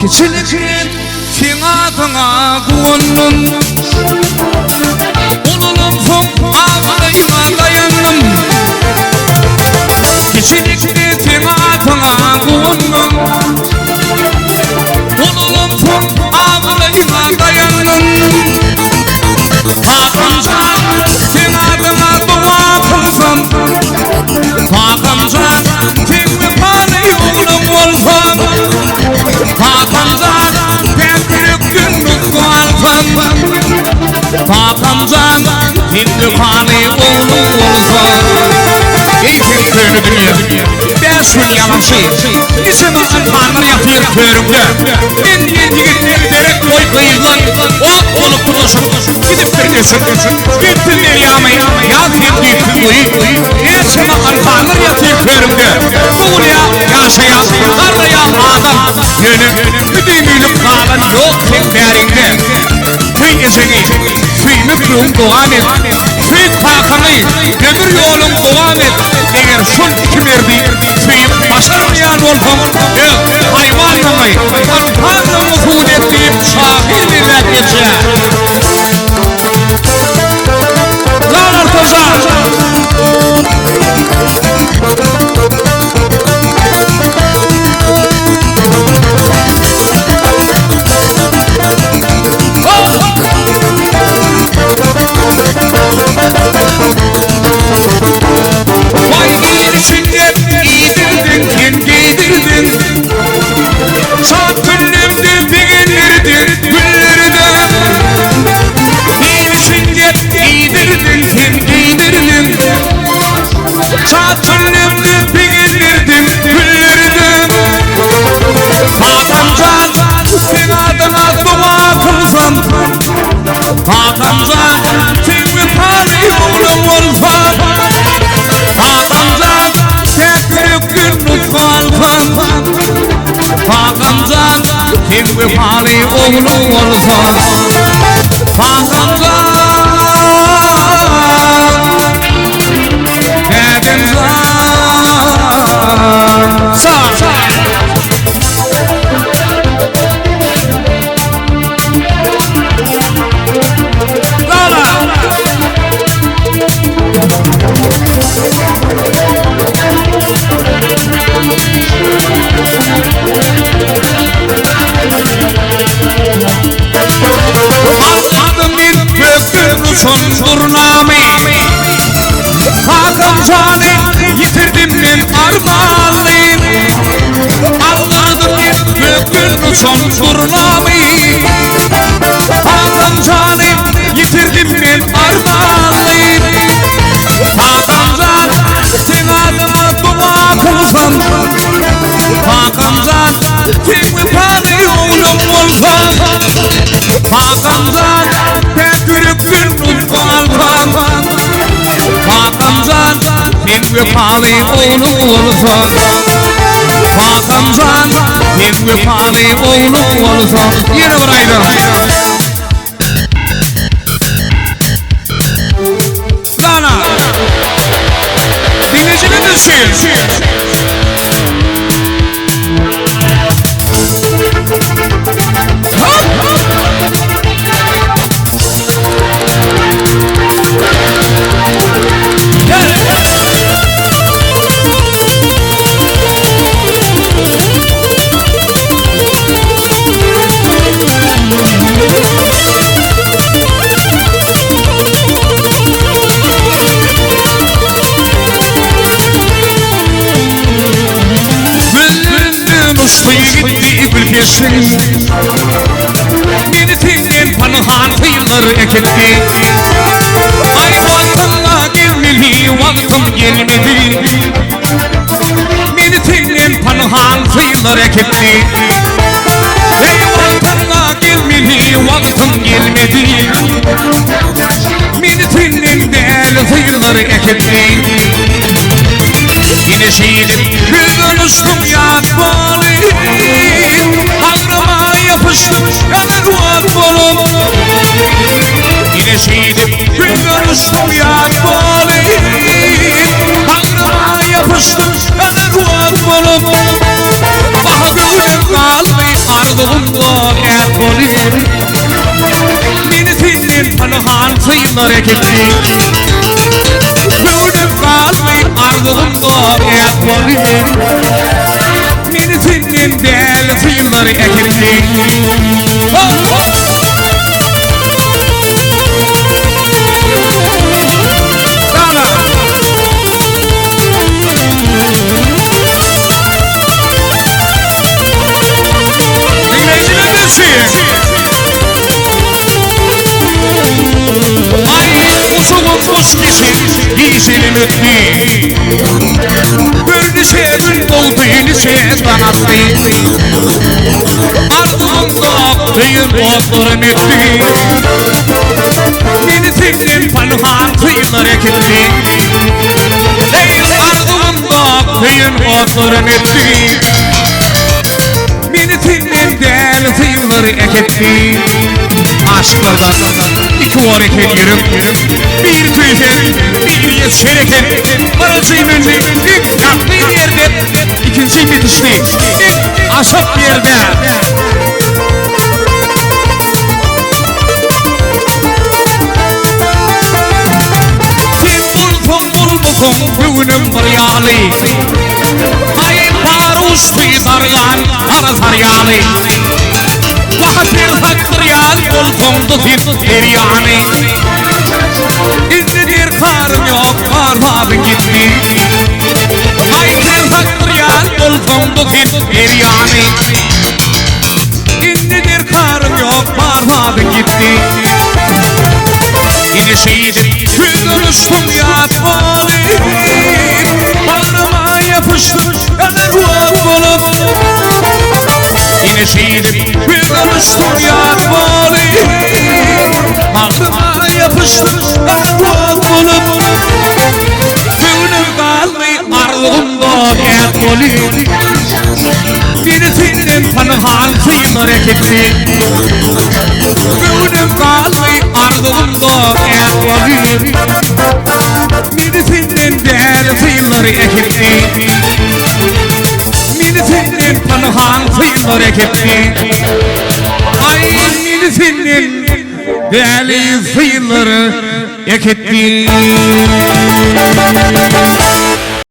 Geçilirken finadına kuvandım, Ululum son ağlayına dayandım. Geçilirken finadına kuvandım, Ululum son ağlayına dayandım. Hakamcan finadına dua kılsam, Hakamcan finli panayı oğlum olsam, Hakamcan pek günlük kualsam, Hakamcan finli panayı oğlum olsam. Eğitim köyünü dünya 5 gün yalan şey Niseme antanlar yatıyor körümde. Ben diyen yigitleri derek boy kıyılan o olup buluşup gidip birleşip gittiler yamayı ya kendi kıyı. Neseme antanlar yatıyor körümde. Buğul ya yaşaya araya adam yönüm müdümülük kalan yok tek derinde. Köy eseni süymüklüğüm devam et. Süy takanı demir yolum devam et. Eğer şun kimerdi süyüp başarmayan olsam hayvanlamayı antanla muhud ettiğim şahidine geçer. Lan Artazan Hakamcan finli panayı oğlum olsam, Hakamcan tek günlük kualsam, Hakamcan finli panayı oğlum olsam, Hakamcan Hakamcan sağ sondurnami Hakamcan'ı yitirdim ben armağanlıyım. Allah'ım gökün sondurnami Hakamcan'ı yitirdim ben armağanlıyım. Hakamcan sen adına dua kılsam, Hakamcan finli panayı oğlum olsam, Hakamcan pek günlük kualsam, Hakamcan finli panayı oğlum olsam, Hakamcan finli panayı oğlum olsam. Yine buraydı. Lana dinleyicine düşün. Gitti bilgesin beni senden panahan kıyıları eketti. Ay vatanla gelmeli vaktim gelmedi, beni senden panahan kıyıları eketti. Ey vatanla gelmeli vaktim gelmedi, beni senden değerli kıyıları eketti. Yine şehidip gönüştüm yad boli, Ağrıma yapıştım yanır vat bolup. Yine şehidip gönüştüm yad boli, Ağrıma yapıştım yanır vat bolup. Bahgülüm kaldı ardığım ardımda et olur. Beni senin panahan sıylar eketti. Gönlüm kaldı ardımda et olur. Beni senin del sıylar eketti. Yeşilim ötü Gördü sevin doldu yeni banattı Ardımda kıyın otların ötü Beni senin panuhan kıyınlar ekitti Ardımda kıyın otların ötü Beni senin del kıyınlar ekitti Aşklardan iki var ekeliyorum Bir köyden bir yeşereken Barajıyım önce ilk katlı yerde İkinci bitişti ilk aşak yerde Sen bulsun bugünüm var yağlı Ayın paruş kıydargan arazar yağlı Vahtir haktır yağlı bulsundu bir yani İzledir karım yok varmadı gitti Ayın haktır yağlı bulsundu bir yani İzledir karım yok varmadı gitti Yine şeydir Kürgürüştüm yatmalı Bağrıma yapıştım kadar ruh bulup Yine şeydir Kürgürüştüm yatmalı Bağrıma yapıştım kadar ruh bulup Gönlüm kaldı ardımda yatmalı Beni senin panahan kıyımlar eketti Gönlüm kaldı ardımda yatmalı Beni senin değerli kıyımlar eketti Beni senin panahan kıyımlar eketti Ay beni senin değerli kıyımlar eketti